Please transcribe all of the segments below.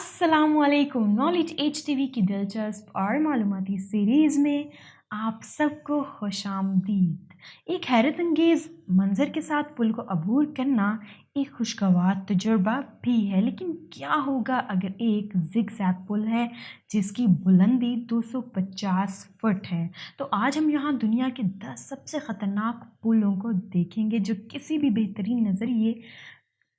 अस्सलामुअलैकुम। Knowledge H TV की दिलचस्प और मालूमाती सीरीज़ में आप सबको खुशामदीद। एक हैरत अंगेज़ मंज़र के साथ पुल को अबूर करना एक खुशगवार तजुर्बा भी है, लेकिन क्या होगा अगर एक ज़िगज़ैग पुल है जिसकी बुलंदी 250 फुट है। तो आज हम यहाँ दुनिया के 10 सबसे ख़तरनाक पुलों को देखेंगे जो किसी भी बेहतरीन नज़रिए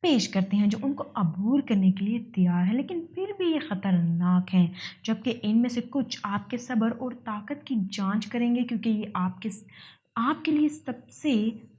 पेश करते हैं, जो उनको अबूर करने के लिए तैयार है लेकिन फिर भी ये ख़तरनाक हैं। जबकि इनमें से कुछ आपके सब्र और ताकत की जांच करेंगे, क्योंकि ये आपके लिए सबसे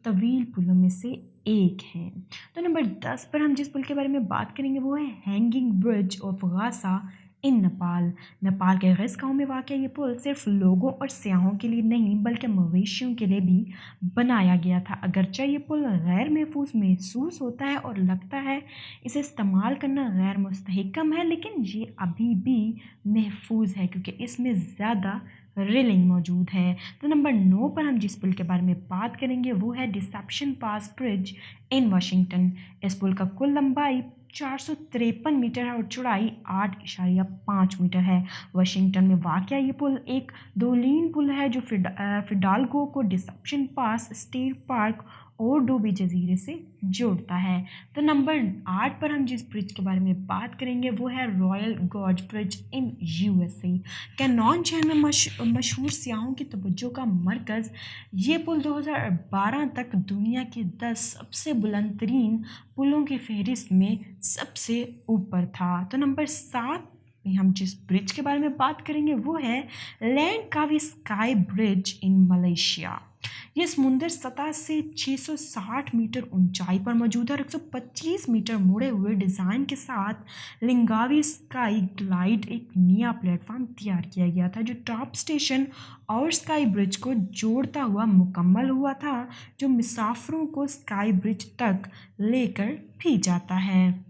तवील पुलों में से एक है। तो नंबर 10 पर हम जिस पुल के बारे में बात करेंगे वो है हैंगिंग ब्रिज ऑफ गासा इन नेपाल। नेपाल के गैस गाँव में वाक़ ये पुल सिर्फ लोगों और सयाहों के लिए नहीं बल्कि मवेशियों के लिए भी बनाया गया था। अगरचे ये पुल गैर महफूज महसूस होता है और लगता है इसे इस्तेमाल करना गैर मुस्तहकम है, लेकिन ये अभी भी महफूज है क्योंकि इसमें ज़्यादा रेलिंग मौजूद है। तो नंबर 9 पर हम जिस पुल के बारे में बात करेंगे वो है Deception Pass Bridge in Washington. इस पुल का कुल लंबाई 453 मीटर है और चौड़ाई 8.5 मीटर है। वाशिंगटन में वाक़या ये पुल एक दो लेन पुल है जो फिडाल्गो को डिसेप्शन पास, स्टेट पार्क और डोबी जजीरे से जोड़ता है। तो नंबर 8 पर हम जिस ब्रिज के बारे में बात करेंगे वो है royal gorge bridge in USA. Canon शहर में मशहूर सियाहों की तवज्जो का मरकज़, ये पुल 2012 तक दुनिया के 10 सबसे बुलंद तरीन पुलों की फहरिस्त में सबसे ऊपर था। तो नंबर 7 में हम जिस ब्रिज के बारे में बात करेंगे वो है लैंकावी स्काई ब्रिज इन मलेशिया। ये समुंदर सतह से 660 मीटर ऊंचाई पर मौजूद है और 125 मीटर मुड़े हुए डिज़ाइन के साथ लिंगावी स्काई ग्लाइड एक नया प्लेटफॉर्म तैयार किया गया था जो टॉप स्टेशन और स्काई ब्रिज को जोड़ता हुआ मुकम्मल हुआ था, जो मुसाफिरों को स्काई ब्रिज तक लेकर भी जाता है।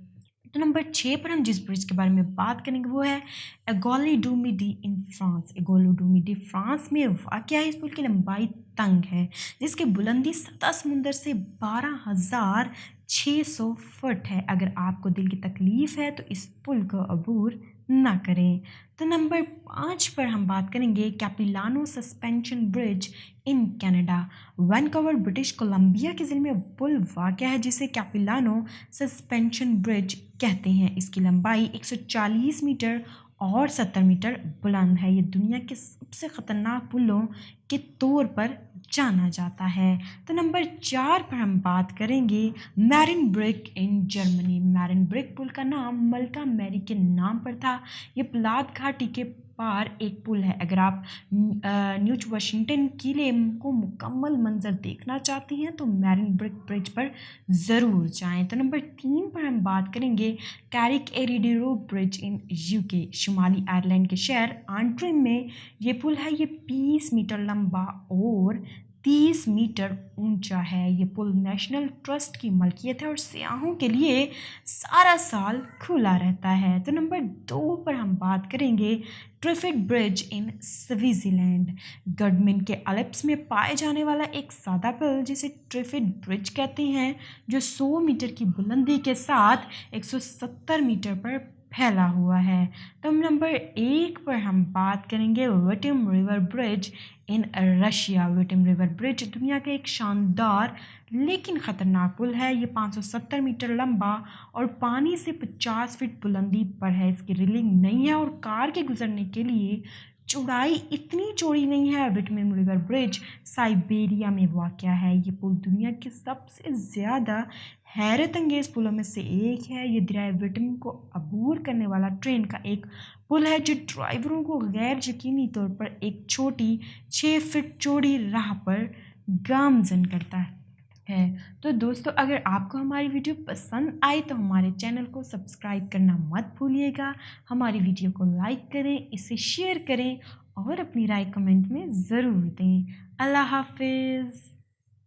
तो नंबर 6 पर हम जिस ब्रिज के बारे में बात करेंगे वो है Aiguille du Midi in France. Aiguille du Midi France में वाक़या है। इस पुल की लंबाई तंग है जिसकी बुलंदी सतह समुंदर से 12,600 फुट है। अगर आपको दिल की तकलीफ़ है तो इस पुल को अबूर ना करें। तो नंबर 5 पर हम बात करेंगे Capilano suspension bridge in Canada. Vancouver British Columbia के ज़िले में पुल वाक़या है जिसे कैपिलानो सस्पेंशन ब्रिज कहते हैं। इसकी लंबाई 140 मीटर और 70 मीटर बुलंद है। ये दुनिया के सबसे ख़तरनाक पुलों के तौर पर जाना जाता है। तो नंबर 4 पर हम बात करेंगे मैरिनब्रिक इन जर्मनी। मैरिनब्रिक पुल का नाम मल्टा मैरी के नाम पर था। ये पलाद घाटी के पार एक पुल है। अगर आप न्यू वाशिंगटन किले को मुकम्मल मंजर देखना चाहती हैं तो मैरिनब्रिक ब्रिज पर ज़रूर जाएं। तो नंबर 3 पर हम बात करेंगे Carrick a Rede bridge in UK. शुमाली आयरलैंड के शहर आंट्रिम में ये पुल है। ये 20 मीटर लंबा और 30 मीटर ऊंचा है। ये पुल नेशनल ट्रस्ट की मलकियत है और सयाहों के लिए सारा साल खुला रहता है। तो नंबर 2 पर हम बात करेंगे ट्रिफिड ब्रिज इन स्विट्ज़रलैंड। गडमिन के अल्प्स में पाए जाने वाला एक सादा पुल जिसे ट्रिफिड ब्रिज कहते हैं, जो 100 मीटर की बुलंदी के साथ 170 मीटर पर फैला हुआ है। तो नंबर 1 पर हम बात करेंगे Vitim river bridge in Russia. Vitim river bridge दुनिया का एक शानदार लेकिन ख़तरनाक पुल है। ये 570 मीटर लंबा और पानी से 50 फीट बुलंदी पर है। इसकी रेलिंग नहीं है और कार के गुजरने के लिए चौड़ाई इतनी चौड़ी नहीं है। विटिम रिवर ब्रिज साइबेरिया में वाक़या है। ये पुल दुनिया के सबसे ज़्यादा हैरत अंगेज़ पुलों में से एक है। ये दरियाए विटिम को अबूर करने वाला ट्रेन का एक पुल है जो ड्राइवरों को गैर यकीनी तौर पर एक छोटी 6 फीट चौड़ी राह पर गामजन करता है। तो दोस्तों, अगर आपको हमारी वीडियो पसंद आई तो हमारे चैनल को सब्सक्राइब करना मत भूलिएगा। हमारी वीडियो को लाइक करें, इसे शेयर करें और अपनी राय कमेंट में ज़रूर दें। अल्लाह हाफिज़।